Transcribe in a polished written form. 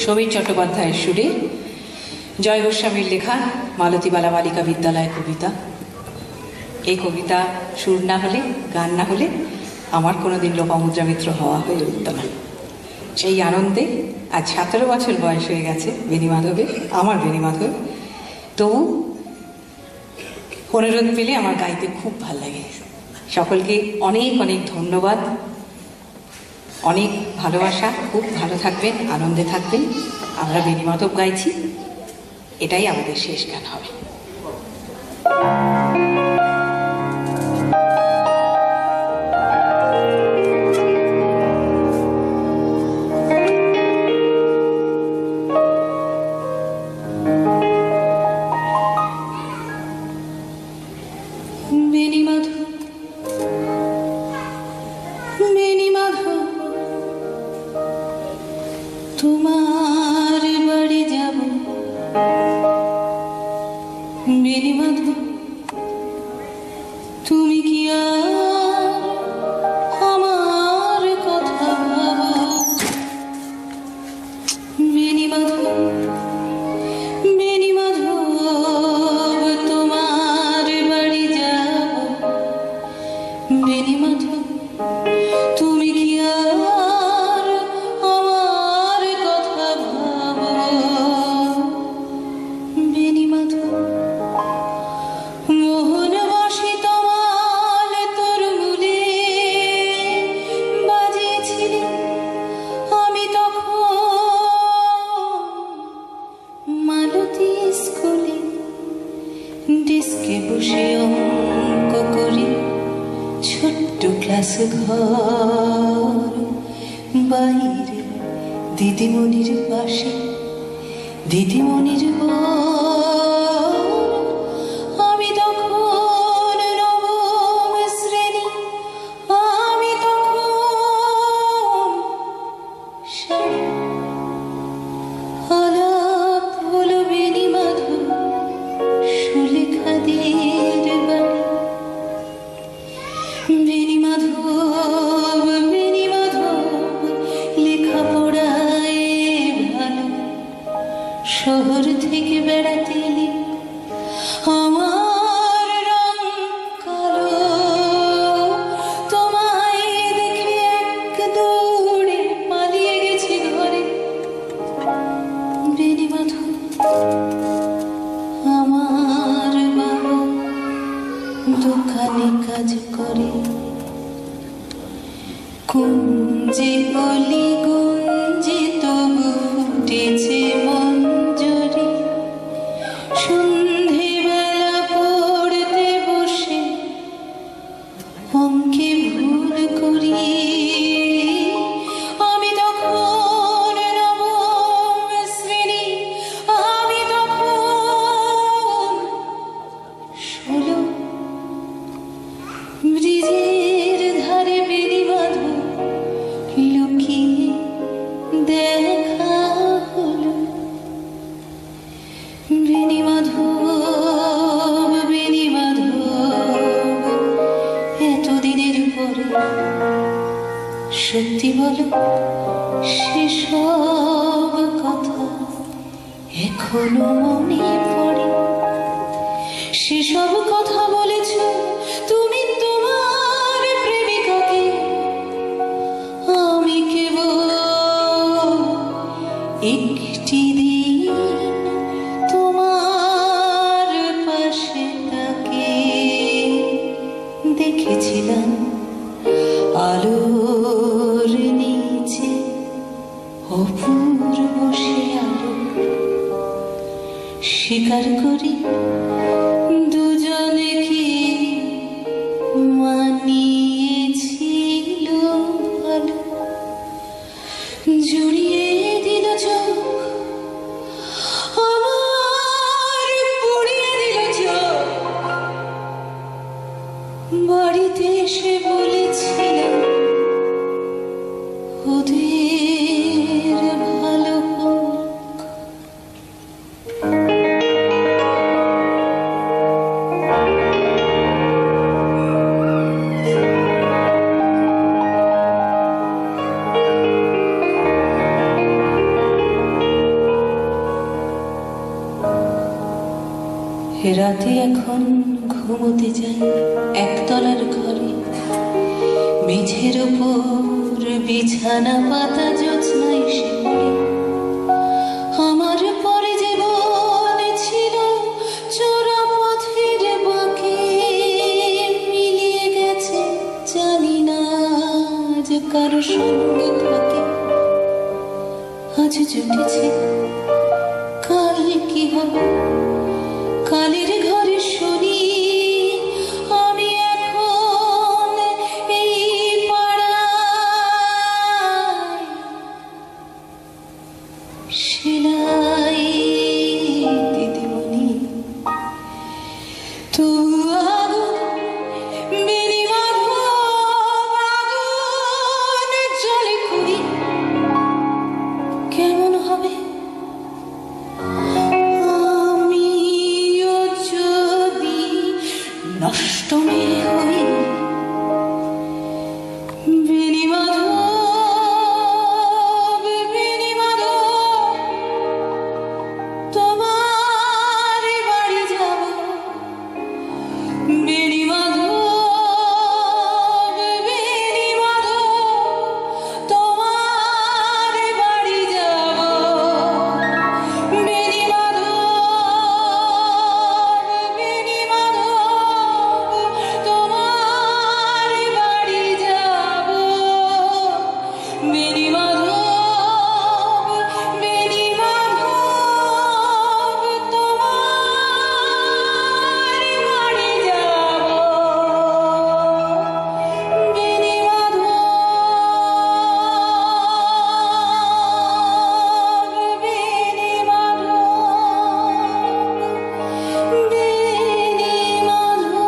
সমীর চট্টোপাধ্যায়ের সুরে জয় গোস্বামীর লেখা মালতীবালা বালিকা বিদ্যালয় কবিতা। এই কবিতা সুর না হলে, গান না হলে আমার কোনোদিন লোপামুদ্রা মিত্র হওয়া হয়ে উঠত না। সেই আনন্দে আজ 17 বছর বয়স হয়ে গেছে বেণীমাধবের, আমার বেণীমাধব। তবু অনুরোধ পেলে আমার গাইতে খুব ভাল লাগে। সকলকে অনেক অনেক ধন্যবাদ, অনেক ভালোবাসা। খুব ভালো থাকবেন, আনন্দে থাকবেন। আমরা বেণীমাধব গাইছি, এটাই আমাদের শেষ গান হবে। তোমার বাড়ি যাব বেণীমাধব, তুমি কি আর আমার কথা ভাবো বেণীমাধব, বেণীমাধব তোমার বাড়ি যাব বেণীমাধব, তুমি কি আর ডেস্কে বসে অঙ্ক করি ছোট্ট ক্লাস ঘর, বাইরে দিদিমণির পাশে দিদিমণির আমি তখন নবম শ্রেণী, আমি তখন আলাপ হলো বেণীমাধব সুলেখাদের বাড়ি। বেণীমাধব, বেণীমাধব লেখাপড়ায় ভালো, শহর থেকে বেড়াতে এলে আমার রং কালো, তোমায় দেখে এক দৌড়ে পালিয়ে গেছি ঘরে বেণীমাধব। আমার বাবা দোকানে কাজ করে, কুঞ্জে অলি গুঞ্জে তবু ফুটেছে মঞ্জরি, সন্ধেবেলা পড়তে বসে অঙ্কে ভুল করি, আমি তখন নবম শ্রেণী, আমি তখন 16। ব্রিজের ধারে বেণীমাধব লুকিয়ে দেখা হলো বেণীমাধব, বেণীমাধব এতদিনের পরে সত্যি বলো সেসব কথা এখনো মনে পড়ে, সেসব কথা বলেছ তুমি তোমার প্রেমিকাকে, আমি কেবল একটি দিন তোমার পাশে তাকে দেখেছিলাম আলোর নিচে, অপূর্ব সে আলো, স্বীকার করি দুজনে কি মানিয়েছিল ভালো, জুড়িয়ে দিল চোখ আমার, পুড়িয়ে দিল চোখ, বাড়িতে এসে বলেছিলাম ওদের ভালো হোক। রাতে এখন ঘুমোতে যাই একতলার ঘরে, মেঝের ওপর বিছানা পাতা জ্যোৎস্নায় সে পড়ে। আমার পরে জীবন ছিল চোরা পথের বাঁকে, মিলিয়ে গেছে জানি না যে কারো সঙ্গে থাকে। আজ জুটেছে, কাল কি হবে, কালের ঘরে শুনি আমি এখন এই পাড়ায় সেলাই দিদিমণি। তো আগুন বেনি বাঁধো, আগুন জলে করি কেমন হবে নষ্ট মেয়ে হই। বেনি মাধব, বেনি মাধব, তোমার বাড়ি যাব। বেনি মাধব, বেনি মাধব, তোমার বাড়ি যাব। বেনি মাধব, বেনি মাধব, তোমার বাড়ি যাব। বেনি মাধব, বেনি মাধব, তোমার বাড়ি যাব। বেনি মাধব, বেনি মাধব, বেনি মাধব।